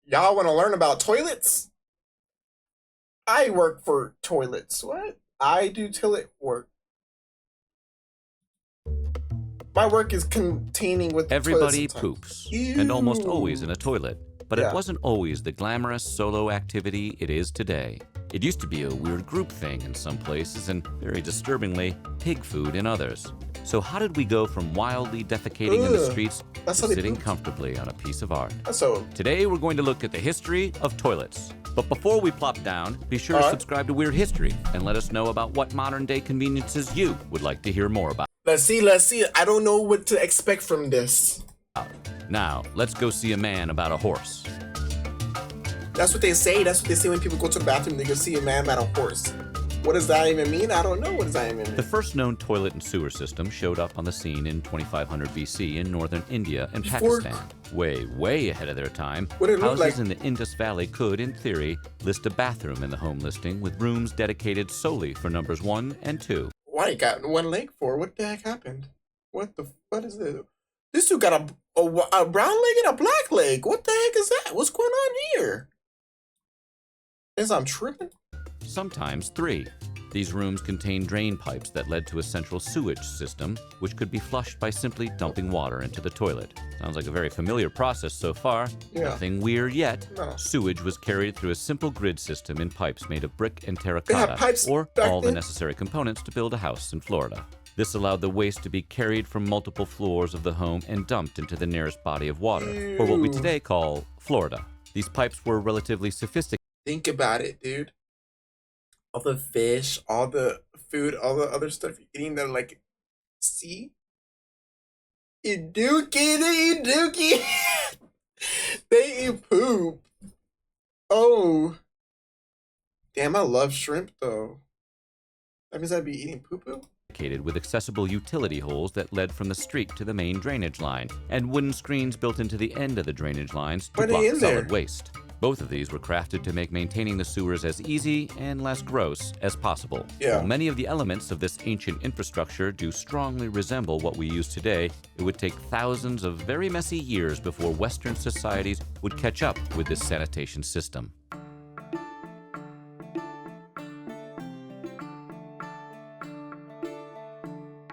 Y'all want to learn about toilets? I work for toilets. What? I do toilet work. My work is containing with toilets Everybody sometimes. poops, and almost always Ew. in a toilet. But Yeah. it wasn't always the glamorous solo activity it is today. It used to be a weird group thing in some places and, very disturbingly, pig food in others. So how did we go from wildly defecating in the Ugh. streets That's to how they sitting poop. comfortably on a piece of art? So, Today we're going to look at the history of toilets. But before we plop down, be sure to Alright. subscribe to Weird History and let us know about what modern day conveniences you would like to hear more about. let's see. I don't know what to expect from this. Now, let's go see a man about a horse. That's what they say. That's what they say when people go to the bathroom. They go see a man at a horse. What does that even mean? I don't know. What does that even mean? The first known toilet and sewer system showed up on the scene in 2500 BC in northern India and Before- Pakistan. Way ahead of their time, What did it look houses like? in the Indus Valley could, in theory, list a bathroom in the home listing with rooms dedicated solely for numbers 1 and 2. Why you got one leg for? What the heck happened? What is this? This dude got a brown leg and a black leg. What the heck is that? What's going on here? Is I'm tripping? Sometimes 3. These rooms contained drain pipes that led to a central sewage system, which could be flushed by simply dumping water into the toilet. Sounds like a very familiar process so far. Yeah. Nothing weird yet. No. Sewage was carried through a simple grid system in pipes made of brick and terracotta, pipes or back all the then? necessary components to build a house in Florida. This allowed the waste to be carried from multiple floors of the home and dumped into the nearest body of water, or what we Ew. today call Florida. These pipes were relatively sophisticated. Think about it, dude. All the fish, all the food, all the other stuff you're eating that like, see? You dookie. They eat poop. Oh. Damn, I love shrimp though. That means I'd be eating poo-poo? With accessible utility holes that led from the street to the main drainage line, and wooden screens built into the end of the drainage lines to Why are they block in solid there? waste. Both of these were crafted to make maintaining the sewers as easy and less gross as possible. Yeah. While many of the elements of this ancient infrastructure do strongly resemble what we use today, it would take thousands of very messy years before Western societies would catch up with this sanitation system.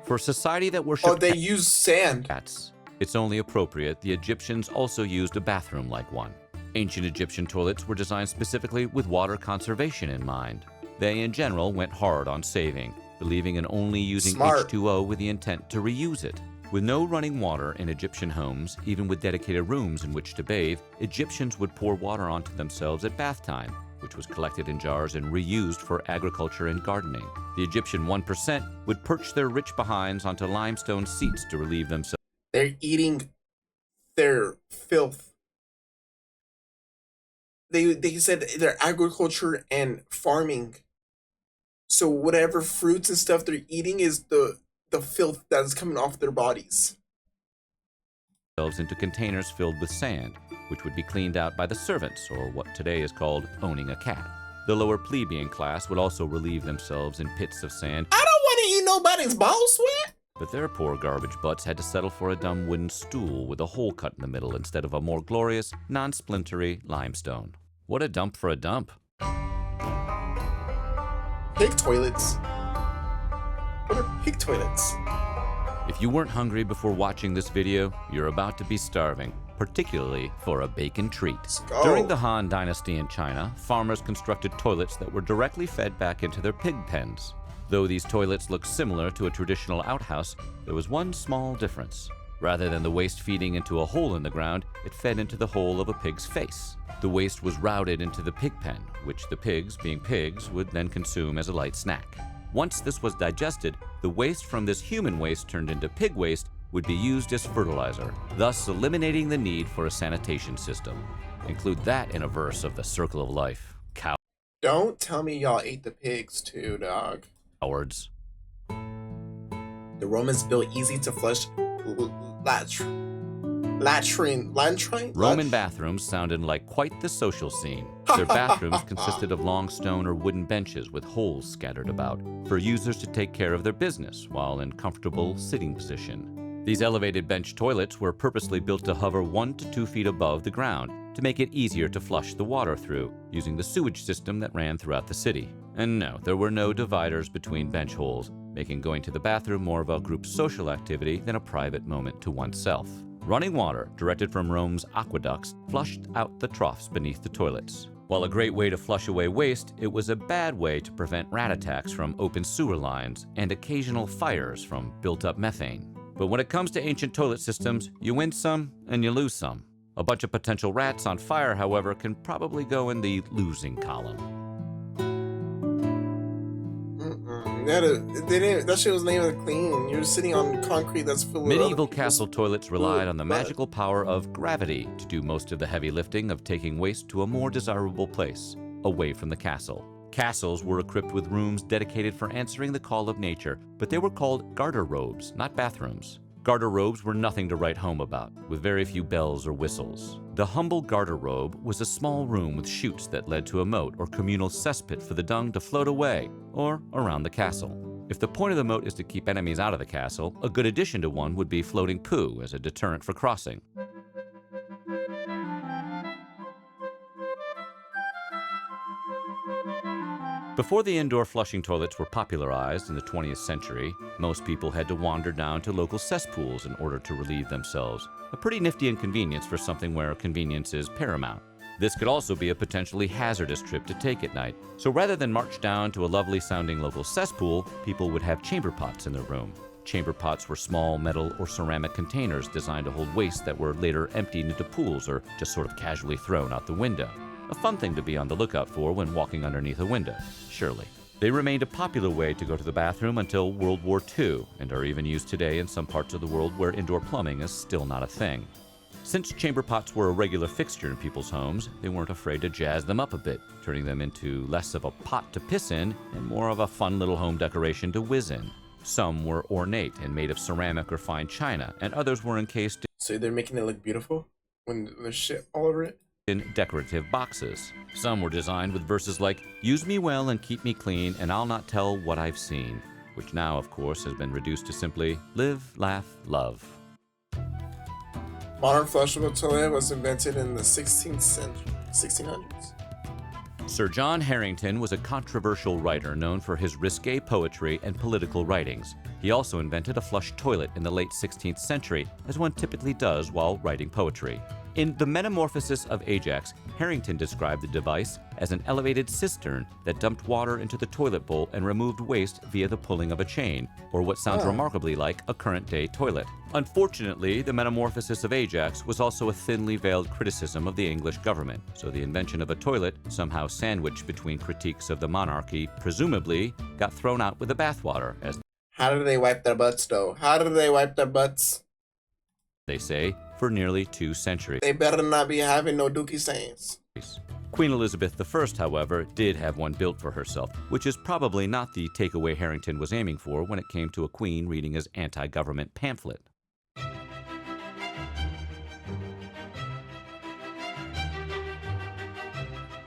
For a society that worshipped Oh, they use sand. cats, it's only appropriate the Egyptians also used a bathroom like one. Ancient Egyptian toilets were designed specifically with water conservation in mind. They, in general, went hard on saving, believing in only using Smart. H2O with the intent to reuse it. With no running water in Egyptian homes, even with dedicated rooms in which to bathe, Egyptians would pour water onto themselves at bath time, which was collected in jars and reused for agriculture and gardening. The Egyptian 1% would perch their rich behinds onto limestone seats to relieve themselves. They're eating their filth. They said they're agriculture and farming. So whatever fruits and stuff they're eating is the filth that's coming off their bodies. Into containers filled with sand, which would be cleaned out by the servants, or what today is called owning a cat. The lower plebeian class would also relieve themselves in pits of sand, I don't want to eat nobody's ball sweat. but their poor garbage butts had to settle for a dumb wooden stool with a hole cut in the middle instead of a more glorious, non-splintery limestone. What a dump for a dump. Pig toilets. What are pig toilets? If you weren't hungry before watching this video, you're about to be starving, particularly for a bacon treat. go. During the Han Dynasty in China, farmers constructed toilets that were directly fed back into their pig pens. Though these toilets looked similar to a traditional outhouse, there was one small difference. Rather than the waste feeding into a hole in the ground, it fed into the hole of a pig's face. The waste was routed into the pig pen, which the pigs, being pigs, would then consume as a light snack. Once this was digested, the waste from this human waste turned into pig waste would be used as fertilizer, thus eliminating the need for a sanitation system. Include that in a verse of the Circle of Life. Don't tell me y'all ate the pigs too, dog. Cowards. The Romans built easy to flush latrine. Roman bathrooms sounded like quite the social scene. Their bathrooms consisted of long stone or wooden benches with holes scattered about for users to take care of their business while in comfortable sitting position. These elevated bench toilets were purposely built to hover 1 to 2 feet above the ground to make it easier to flush the water through, using the sewage system that ran throughout the city. And no, there were no dividers between bench holes, making going to the bathroom more of a group social activity than a private moment to oneself. Running water, directed from Rome's aqueducts, flushed out the troughs beneath the toilets. While a great way to flush away waste, it was a bad way to prevent rat attacks from open sewer lines and occasional fires from built-up methane. But when it comes to ancient toilet systems, you win some and you lose some. A bunch of potential rats on fire, however, can probably go in the losing column. That shit was not even clean. You're sitting on concrete that's full of Medieval castle toilets relied on the magical power of gravity to do most of the heavy lifting of taking waste to a more desirable place, away from the castle. Castles were equipped with rooms dedicated for answering the call of nature, but they were called garter robes, not bathrooms. Garter robes were nothing to write home about, with very few bells or whistles. The humble garter robe was a small room with chutes that led to a moat or communal cesspit for the dung to float away, or around the castle. If the point of the moat is to keep enemies out of the castle, a good addition to one would be floating poo as a deterrent for crossing. Before the indoor flushing toilets were popularized in the 20th century, most people had to wander down to local cesspools in order to relieve themselves. A pretty nifty inconvenience for something where convenience is paramount. This could also be a potentially hazardous trip to take at night. So rather than march down to a lovely sounding local cesspool, people would have chamber pots in their room. Chamber pots were small metal or ceramic containers designed to hold waste that were later emptied into pools or just sort of casually thrown out the window. A fun thing to be on the lookout for when walking underneath a window, surely. They remained a popular way to go to the bathroom until World War II, and are even used today in some parts of the world where indoor plumbing is still not a thing. Since chamber pots were a regular fixture in people's homes, they weren't afraid to jazz them up a bit, turning them into less of a pot to piss in and more of a fun little home decoration to whiz in. Some were ornate and made of ceramic or fine china, and others were encased So they're making it look beautiful when there's shit all over it? in decorative boxes. Some were designed with verses like, "Use me well and keep me clean, and I'll not tell what I've seen," which now, of course, has been reduced to simply, "Live, laugh, love." Modern flushable toilet was invented in the 16th century, 1600s. Sir John Harington was a controversial writer known for his risque poetry and political writings. He also invented a flush toilet in the late 16th century, as one typically does while writing poetry. In The Metamorphosis of Ajax, Harington described the device as an elevated cistern that dumped water into the toilet bowl and removed waste via the pulling of a chain, or what sounds remarkably like a current-day toilet. Unfortunately, The Metamorphosis of Ajax was also a thinly veiled criticism of the English government, so the invention of a toilet, somehow sandwiched between critiques of the monarchy, presumably got thrown out with the bathwater, as How do they wipe their butts, though? How do they wipe their butts? they say, for nearly 2 centuries. They better not be having no dookie stains. Queen Elizabeth I, however, did have one built for herself, which is probably not the takeaway Harington was aiming for when it came to a queen reading his anti-government pamphlet.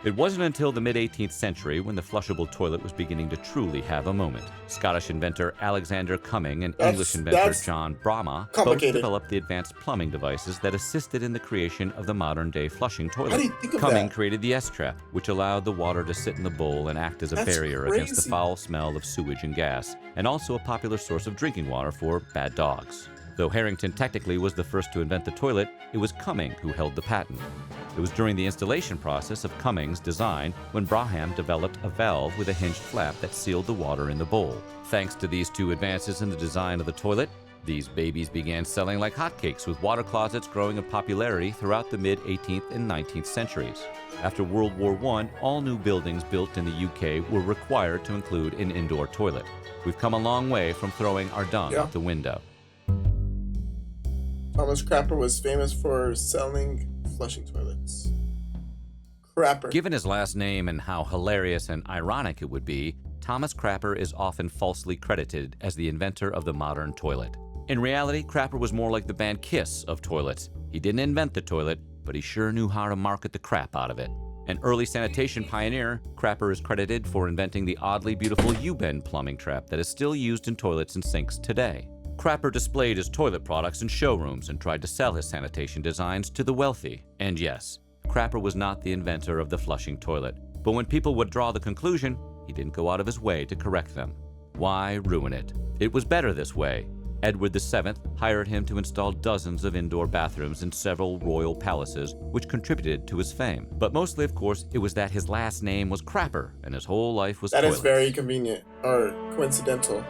It wasn't until the mid-18th century when the flushable toilet was beginning to truly have a moment. Scottish inventor Alexander Cumming and English inventor John Brahma both developed the advanced plumbing devices that assisted in the creation of the modern-day flushing toilet. How do you think of Cumming that? created the S-trap, which allowed the water to sit in the bowl and act as a That's barrier against the crazy. foul smell of sewage and gas, and also a popular source of drinking water for bad dogs. Though Harington technically was the first to invent the toilet, it was Cumming who held the patent. It was during the installation process of Cumming's design when Braham developed a valve with a hinged flap that sealed the water in the bowl. Thanks to these two advances in the design of the toilet, these babies began selling like hotcakes, with water closets growing in popularity throughout the mid-18th and 19th centuries. After World War I, all new buildings built in the UK were required to include an indoor toilet. We've come a long way from throwing our dung out the window. Thomas Crapper was famous for selling flushing toilets. Crapper. Given his last name and how hilarious and ironic it would be, Thomas Crapper is often falsely credited as the inventor of the modern toilet. In reality, Crapper was more like the band Kiss of toilets. He didn't invent the toilet, but he sure knew how to market the crap out of it. An early sanitation pioneer, Crapper is credited for inventing the oddly beautiful U-bend plumbing trap that is still used in toilets and sinks today. Crapper displayed his toilet products in showrooms and tried to sell his sanitation designs to the wealthy. And yes, Crapper was not the inventor of the flushing toilet, but when people would draw the conclusion, he didn't go out of his way to correct them. Why ruin it? It was better this way. Edward VII hired him to install dozens of indoor bathrooms in several royal palaces, which contributed to his fame. But mostly, of course, it was that his last name was Crapper, and his whole life was toilets. That is very convenient, or coincidental.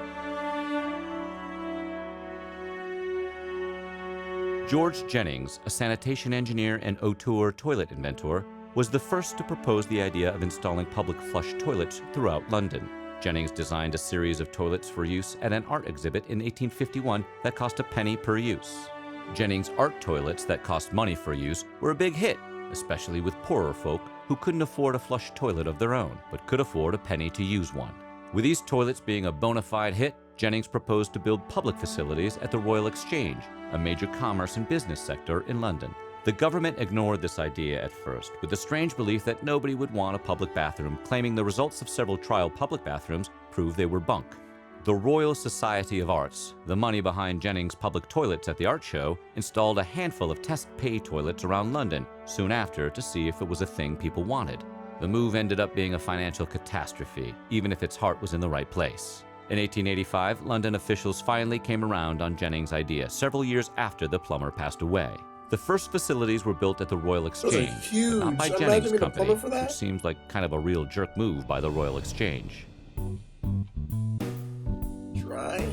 George Jennings, a sanitation engineer and auteur toilet inventor, was the first to propose the idea of installing public flush toilets throughout London. Jennings designed a series of toilets for use at an art exhibit in 1851 that cost a penny per use. Jennings' art toilets that cost money for use were a big hit, especially with poorer folk who couldn't afford a flush toilet of their own, but could afford a penny to use one. With these toilets being a bona fide hit, Jennings proposed to build public facilities at the Royal Exchange, a major commerce and business sector in London. The government ignored this idea at first, with the strange belief that nobody would want a public bathroom, claiming the results of several trial public bathrooms proved they were bunk. The Royal Society of Arts, the money behind Jennings' public toilets at the art show, installed a handful of test pay toilets around London soon after to see if it was a thing people wanted. The move ended up being a financial catastrophe, even if its heart was in the right place. In 1885, London officials finally came around on Jennings' idea, several years after the plumber passed away. The first facilities were built at the Royal Exchange, huge. but not by Imagine Jennings' being a company, plumber for that? which seems like kind of a real jerk move by the Royal Exchange. Try.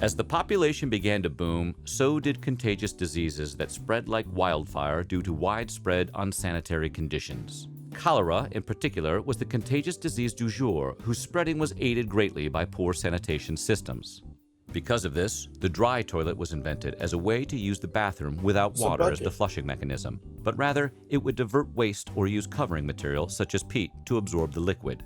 As the population began to boom, so did contagious diseases that spread like wildfire due to widespread unsanitary conditions. Cholera, in particular, was the contagious disease du jour, whose spreading was aided greatly by poor sanitation systems. Because of this, the dry toilet was invented as a way to use the bathroom without water as the flushing mechanism, but rather it would divert waste or use covering material such as peat to absorb the liquid.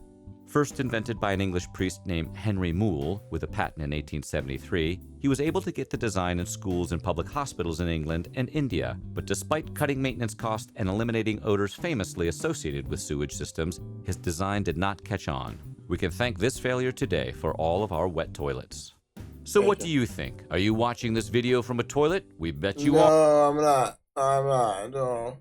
First invented by an English priest named Henry Moule with a patent in 1873, he was able to get the design in schools and public hospitals in England and India, but despite cutting maintenance costs and eliminating odors famously associated with sewage systems, his design did not catch on. We can thank this failure today for all of our wet toilets. So what do you think? Are you watching this video from a toilet? We bet you are. No, I'm not. I'm not. No.